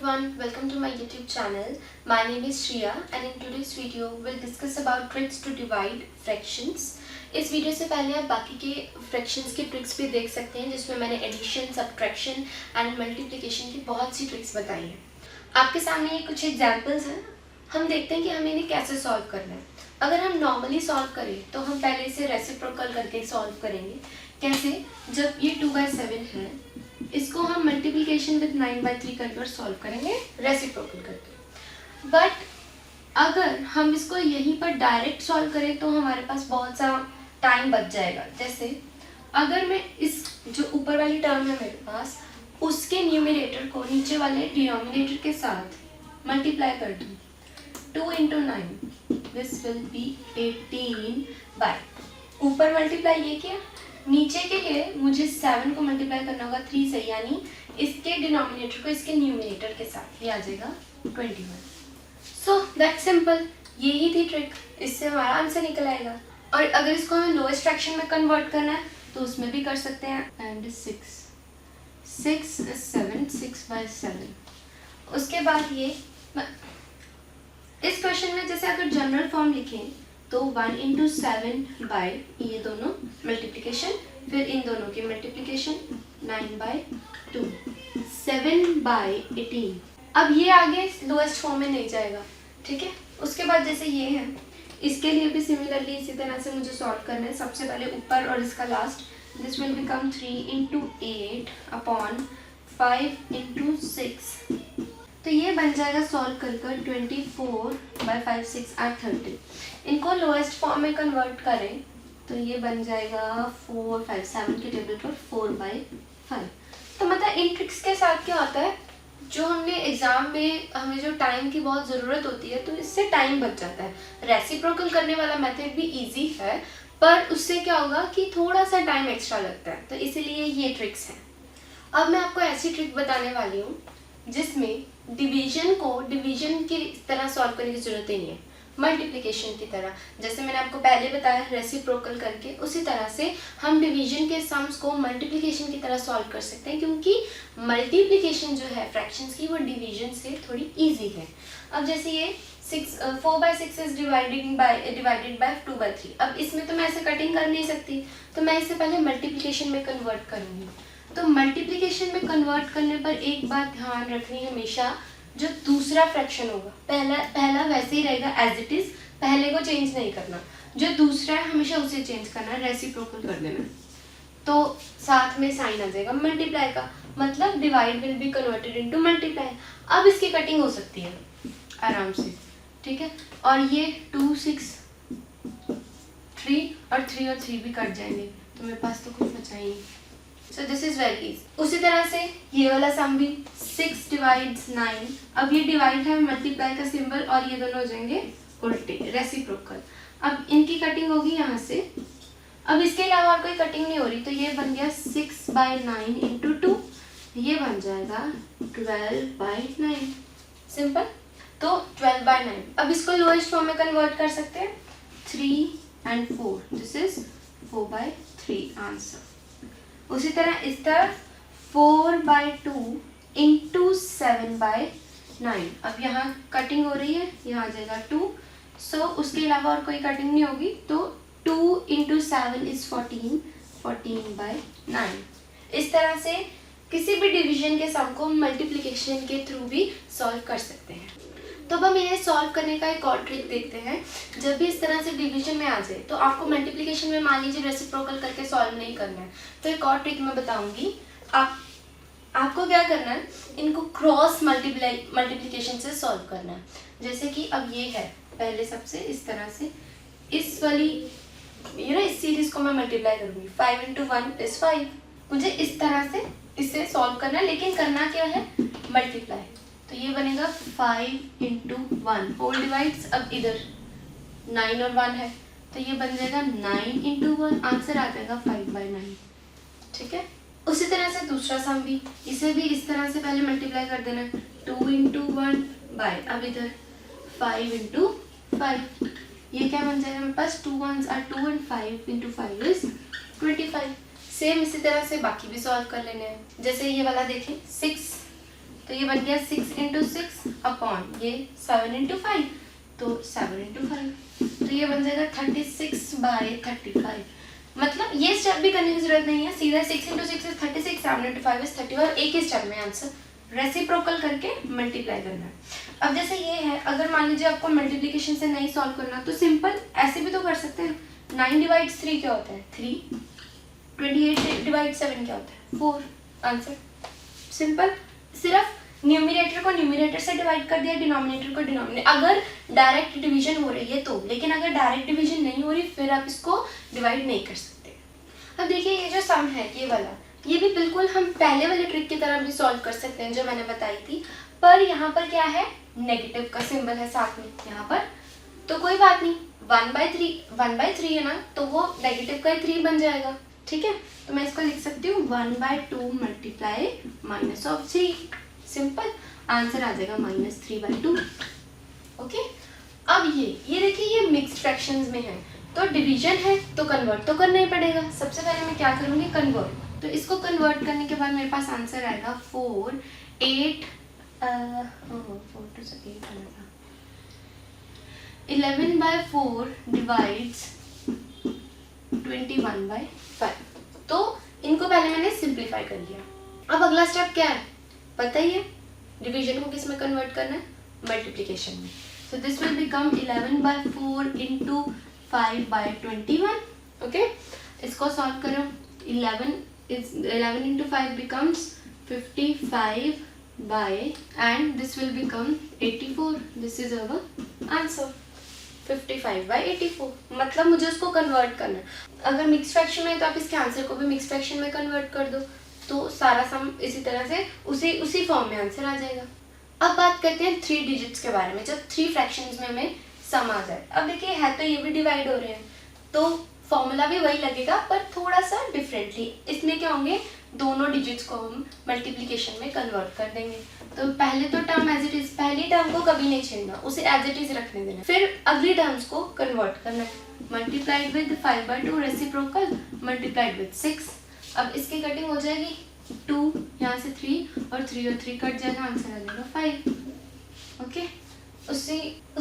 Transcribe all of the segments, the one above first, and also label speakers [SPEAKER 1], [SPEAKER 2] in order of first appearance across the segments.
[SPEAKER 1] everyone, welcome to my YouTube channel. My name is Shriya and in today's video we'll discuss about tricks to divide fractions. इस video से पहले आप बाकी के fractions के tricks भी देख सकते हैं जिसमें मैंने एडिशन, सब्ट्रैक्शन एंड मल्टीप्लिकेशन की बहुत सी ट्रिक्स बताई हैं. आपके सामने ये कुछ एग्जांपल्स हैं. हम देखते हैं कि हमें इन्हें कैसे सॉल्व करना है. अगर हम नॉर्मली सॉल्व करें तो हम पहले इसे रेसिप्रोकल करके सॉल्व करेंगे. कैसे? जब ये 2/7 है इसको हम मल्टीप्लिकेशन विद 9/3 करके सॉल्व करेंगे रेसिप्रोकल करके. बट अगर हम इसको यहीं पर डायरेक्ट सॉल्व करें तो हमारे पास बहुत सा टाइम बच जाएगा. जैसे अगर मैं इस जो ऊपर वाली टर्म है मेरे पास उसके न्यूमरेटर को नीचे वाले डिनोमिनेटर के साथ मल्टीप्लाई कर दूँ 2 into 9 this will be 18 by ऊपर मल्टीप्लाई ये किया, नीचे के लिए मुझे 7 को मल्टीप्लाई करना होगा 3 से, यानी इसके डिनोमिनेटर को इसके न्यूमरेटर के साथ, ये आ जाएगा 21. So that's simple. यही थी ट्रिक, इससे हमारा आंसर निकल आएगा. और अगर इसको हमें लोएस्ट फ्रैक्शन में कन्वर्ट करना है तो उसमें भी कर सकते हैं. एंड 6 6/7. उसके बाद ये इस क्वेश्चन में जैसे अगर जनरल फॉर्म लिखें तो 1 into 7 बाय ये दोनों मल्टीप्लिकेशन, फिर इन दोनों की मल्टीप्लिकेशन 9/2 7/18. अब ये आगे लोएस्ट फॉर्म में नहीं जाएगा, ठीक है. उसके बाद जैसे ये है इसके लिए भी सिमिलरली इसी तरह से मुझे सॉल्व करना है. सबसे पहले ऊपर और इसका last. This will become 3 into 8 upon 5 into 6. तो ये बन जाएगा सॉल्व कर 24/5 6 8 30. इनको लोएस्ट फॉर्म में कन्वर्ट करें तो ये बन जाएगा 4 5 7 के टेबल पर 4/5. तो मतलब इन ट्रिक्स के साथ क्या होता है, जो हमने एग्जाम में हमें जो टाइम की बहुत ज़रूरत होती है तो इससे टाइम बच जाता है. रेसिप्रोकल करने वाला मेथड भी इजी है पर उससे क्या होगा कि थोड़ा सा टाइम एक्स्ट्रा लगता है, तो इसीलिए ये ट्रिक्स हैं. अब मैं आपको ऐसी ट्रिक बताने वाली हूँ जिसमें डिवीजन को डिवीजन की तरह सॉल्व करने की ज़रूरत ही नहीं है, मल्टीप्लिकेशन की तरह. जैसे मैंने आपको पहले बताया रेसिप्रोकल करके, उसी तरह से हम डिवीजन के सम्स को मल्टीप्लिकेशन की तरह सॉल्व कर सकते हैं, क्योंकि मल्टीप्लिकेशन जो है फ्रैक्शंस की वो डिवीजन से थोड़ी इजी है. अब जैसे ये 4/6 इज डिवाइडेड बाय 2/3. अब इसमें तो मैं ऐसे कटिंग कर नहीं सकती, तो मैं इसे पहले मल्टीप्लिकेशन में कन्वर्ट करूँगी. तो मल्टीप्लिकेशन में कन्वर्ट करने पर एक बात ध्यान रखनी है हमेशा, जो दूसरा फ्रैक्शन होगा पहला वैसे ही रहेगा एज इट इज़, पहले को चेंज नहीं करना. जो दूसरा है हमेशा उसे चेंज करना है, रेसिप्रोकल कर देना. तो साथ में साइन आ जाएगा मल्टीप्लाई का, मतलब divide will be converted into multiply. अब इसकी कटिंग हो सकती है आराम से, ठीक है. और ये 2 6 3 और 3 भी कट जाएंगे, तो मेरे पास तो कुछ बचा ही नहीं. So this is very easy. उसी तरह से ये वाला सम भी 6 divides 9. अब ये डिवाइड है मल्टीप्लाई का सिंबल और ये दोनों हो जाएंगे उल्टे, रेसिप्रोकल. अब इनकी कटिंग होगी यहाँ से. अब इसके अलावा और कोई कटिंग नहीं हो रही, तो ये बन गया 6/9 into 2. ये बन जाएगा 12/9. सिंपल. तो 12/9. अब इसको लोएस्ट फॉर्म में कन्वर्ट कर सकते हैं 3 and 4. This is 4/3 answer. उसी तरह इस तरफ 4/2 into 7/9. अब यहाँ कटिंग हो रही है, यहाँ आ जाएगा 2. सो उसके अलावा और कोई कटिंग नहीं होगी, तो 2 into 7 is 14/9. इस तरह से किसी भी डिवीजन के सम को मल्टीप्लिकेशन के थ्रू भी सॉल्व कर सकते हैं. तो अब हम इन्हें सॉल्व करने का एक और ट्रिक देखते हैं. जब भी इस तरह से डिवीजन में आ जाए तो आपको मल्टीप्लिकेशन में मान लीजिए रेसिप्रोकल करके सॉल्व नहीं करना है, तो एक और ट्रिक मैं बताऊंगी. आपको क्या करना है, इनको क्रॉस मल्टीप्लिकेशन से सॉल्व करना है. जैसे कि अब ये है, पहले सबसे इस तरह से इस वाली इस सीरीज को मैं मल्टीप्लाई करूँगी. 5 into 1 is 5. मुझे इस तरह से इसे सॉल्व करना है, लेकिन करना क्या है, मल्टीप्लाई. तो ये बनेगा 5 into 1 होल डिवाइड्स. अब इधर 9 और 1 है तो ये बन जाएगा 9 into 1. आंसर आ जाएगा 5/9, ठीक है. उसी तरह से दूसरा सम भी, इसे भी इस तरह से पहले मल्टीप्लाई कर देना. 2 into 1 बाय, अब इधर 5 into 5. ये क्या बन जाएगा मेरे पास, 2 1s are 2 and 5 into 5 is 25. Same इसी तरह से बाकी भी सॉल्व कर लेने हैं. जैसे ये वाला देखें 6 तो ये बन गया 6 इंटू 6 अपॉन ये 7 इंटू 5, तो 7 इंटू 5, तो ये बन जाएगा 36/35। मतलब ये स्टेप भी करने की जरूरत नहीं है, सीधा 6 इंटू 6 इज 36, 7 इंटू 5 इज 30, और एक ही स्टेप में आंसर रेसिप्रोकल करके मल्टीप्लाई करना है। अब जैसे ये है, अगर मान लीजिए आपको मल्टीप्लिकेशन से नहीं सॉल्व करना तो सिंपल ऐसे भी तो कर सकते हैं। 9 डिवाइड्स 3 क्या होता है 3, 28 डिवाइड्स 7 क्या होता है 4, आंसर सिंपल। सिर्फ न्यूमरेटर को न्यूमरेटर से डिवाइड कर दिया, डिनोमिनेटर को डिनोमिनेटर, अगर डायरेक्ट डिवीजन हो रही है तो, लेकिन अगर डायरेक्ट डिवीजन नहीं हो रही फिर आप इसको डिवाइड नहीं कर सकते। अब देखिए ये जो सम है ये वाला, ये भी बिल्कुल हम पहले वाले ट्रिक की तरह भी सॉल्व कर सकते हैं जो मैंने बताई थी, पर यहाँ पर क्या है नेगेटिव का सिंबल है साथ में यहाँ पर, तो कोई बात नहीं, 1/3 है ना, तो वो नेगेटिव का ही 3 बन जाएगा, ठीक है। तो मैं इसको लिख सकती हूँ 1/2 मल्टीप्लाई -3, सिंपल आंसर आ जाएगा -3/2। ओके, अब ये देखिए ये मिक्स्ड फ्रैक्शंस में है, तो डिवीजन है तो कन्वर्ट तो करना ही पड़ेगा। सबसे पहले मैं क्या करूँगी कन्वर्ट, तो इसको कन्वर्ट करने के बाद मेरे पास आंसर आएगा 4 8 4 to 8 आना था, 11/4 डिवाइड्स 21/5। तो इनको पहले मैंने सिंप्लीफाई कर लिया। अब अगला स्टेप क्या है पता ही है, डिवीजन को किस में कन्वर्ट करना है मल्टीप्लिकेशन में। So this will become 11/4 into 5/21। Okay, इसको सॉल्व करो, 11 into 5 becomes 55 by, and this will become 84. This is our answer 55/84। मतलब मुझे उसको कन्वर्ट करना है। अगर मिक्स फ्रैक्शन में है तो आप इसके आंसर को भी मिक्स फ्रैक्शन में कन्वर्ट कर दो, तो सारा सम इसी तरह से उसी फॉर्म में आंसर आ जाएगा। अब बात करते हैं 3 डिजिट्स के बारे में, जब 3 फ्रैक्शंस में हमें सम आ जाए। अब देखिए है तो ये भी डिवाइड हो रहे हैं, तो फॉर्मूला भी वही लगेगा पर थोड़ा सा डिफरेंटली। इसमें क्या होंगे, दोनों डिजिट्स को हम मल्टीप्लिकेशन में कन्वर्ट कर देंगे। तो पहले तो टर्म एज इट इज, पहली टर्म को कभी नहीं छेड़ना, उसे एज इट इज रखने देना, फिर अगली टर्म्स को कन्वर्ट करना है। Multiplied with 5/2 reciprocal multiplied with 6। अब इसकी कटिंग हो जाएगी 2, यहाँ से 3 और 3 कट जाएगा, आंसर आ जाएगा 5। ओके, उसी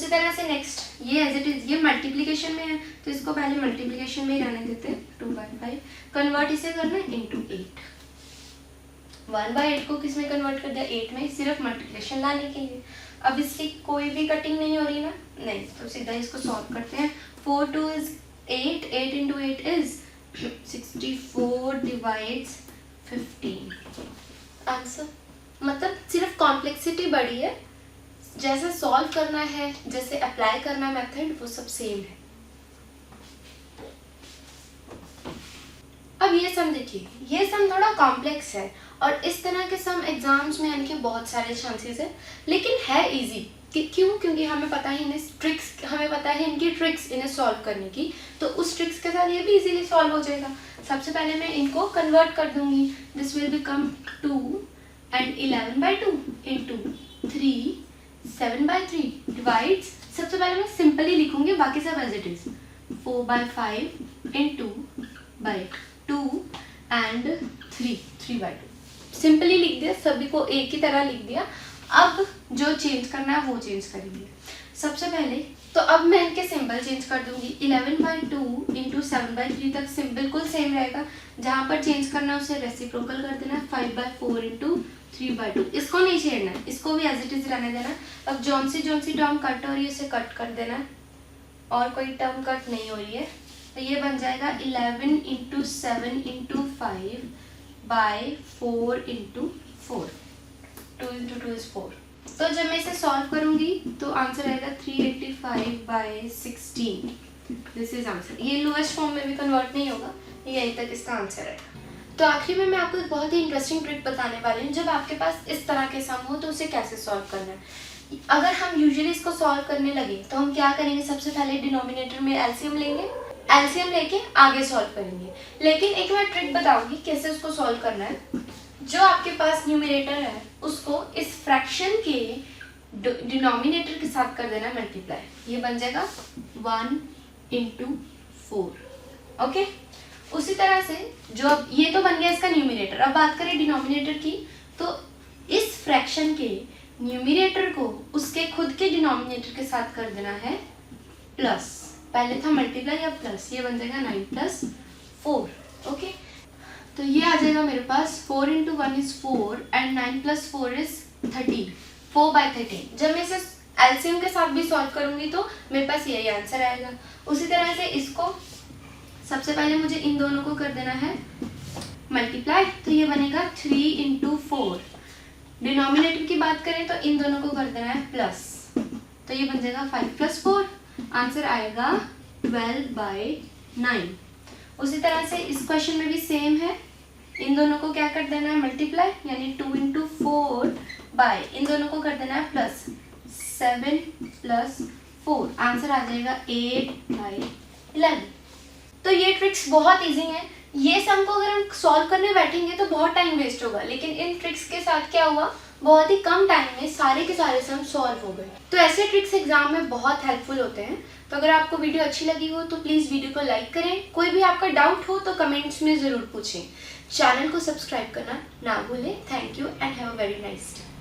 [SPEAKER 1] तरह से नेक्स्ट ये एज इट इज, ये मल्टीप्लिकेशन में है तो इसको पहले मल्टीप्लिकेशन में ही रहने देते हैं, 2/5 कन्वर्ट इसे करना है इंटू 8। 1/8 को किस में कन्वर्ट कर दिया 8 में, सिर्फ मल्टीप्लिकेशन लाने के लिए। अब इसकी कोई भी कटिंग नहीं हो रही ना, नहीं, तो सीधा इसको सॉल्व करते हैं। 4 2 is 8, 8 into 8 is 64 divides 15, answer. मतलब सिर्फ कॉम्प्लेक्सिटी बढ़ी है, जैसे सॉल्व करना है, जैसे अप्लाई करना है मेथड, वो सब सेम है। अब ये सम देखिए, ये सम थोड़ा कॉम्प्लेक्स है और इस तरह के सम एग्जाम्स में आने के बहुत सारे चांसेस है, लेकिन है इजी। क्यों? क्योंकि हमें पता है इन्हें ट्रिक्स, हमें पता है इनकी ट्रिक्स इन्हें सॉल्व करने की, तो उस ट्रिक्स के साथ ये भी इजीली सॉल्व हो जाएगा। सबसे पहले मैं इनको कन्वर्ट कर दूंगी, this will become 2 and 11/2 into 3 7/3 divides, सबसे पहले मैं सिंपली लिखूंगी, बाकी सब as it is, 4/5 into 2 and 3/2 simply लिख दिया, सभी को एक ही तरह लिख दिया। अब जो चेंज करना है वो चेंज करेंगे। सबसे पहले तो अब मैं इनके सिंबल चेंज कर दूंगी, 11/2 into 7/3 तक बिल्कुल सेम रहेगा, जहाँ पर चेंज करना है उसे रेसिप्रोकल कर देना। 5/4 into 3/2 इसको नहीं छेड़ना है, इसको भी एज इट इज रहने देना। अब जौन सी टर्म कट हो रही है उसे कट कर देना, और कोई टर्म कट नहीं हो रही है, तो ये बन जाएगा 11 into 7 into 5/4 into 4, 2 into 2 is 4। तो जब मैं इसे सॉल्व करूंगी तो आंसर आएगा 385/16, दिस इज आंसर। ये लोएस्ट फॉर्म में भी कन्वर्ट नहीं होगा, यहीं तक इसका आंसर है। तो आखिर में मैं आपको एक बहुत ही इंटरेस्टिंग ट्रिक बताने वाली हूँ, जब आपके पास इस तरह के सम हो तो उसे कैसे सॉल्व करना है। अगर हम यूजुअली इसको सॉल्व करने लगे तो हम क्या करेंगे, सबसे पहले डिनोमिनेटर में एलसीएम लेंगे, एलसीएम लेके आगे सॉल्व करेंगे। लेकिन एक मैं ट्रिक बताऊंगी कैसे उसको सॉल्व करना है। जो आपके पास न्यूमरेटर है उसको इस फ्रैक्शन के डिनोमिनेटर के साथ कर देना मल्टीप्लाई, ये बन जाएगा 1 into 4। ओके, उसी तरह से जो अब ये तो बन गया इसका न्यूमरेटर। अब बात करें डिनोमिनेटर की, तो इस फ्रैक्शन के न्यूमरेटर को उसके खुद के डिनोमिनेटर के साथ कर देना है प्लस, पहले था मल्टीप्लाई या प्लस, ये बन जाएगा 9 + 4। ओके, तो ये आ जाएगा मेरे पास 4 × 1 = 4 एंड 9 + 4 = 13, 4/13। जब मैं इसे एलसीएम के साथ भी सॉल्व करूंगी तो मेरे पास यही आंसर आएगा। उसी तरह से इसको सबसे पहले मुझे इन दोनों को कर देना है मल्टीप्लाई, तो ये बनेगा 3 × 4। डिनोमिनेटर की बात करें तो इन दोनों को कर देना है प्लस, तो ये बन जाएगा 5 + 4, आंसर आएगा 12/9। उसी तरह से इस क्वेश्चन में भी सेम है, इन दोनों को क्या कर देना है मल्टीप्लाई, यानी 2 × 4 बाय इन दोनों को कर देना है प्लस, 7 + 4, आंसर आ जाएगा 8/11। तो ये ट्रिक्स बहुत इजी हैं। ये सम को अगर हम सॉल्व करने बैठेंगे तो बहुत टाइम वेस्ट होगा, लेकिन इन ट्रिक्स के साथ क्या हुआ, बहुत ही कम टाइम में सारे के सारे सम सॉल्व हो गए। तो ऐसे ट्रिक्स एग्जाम में बहुत हेल्पफुल होते हैं। तो अगर आपको वीडियो अच्छी लगी हो तो प्लीज़ वीडियो को लाइक करें। कोई भी आपका डाउट हो तो कमेंट्स में ज़रूर पूछें। चैनल को सब्सक्राइब करना ना भूलें। Thank you and have a very nice day.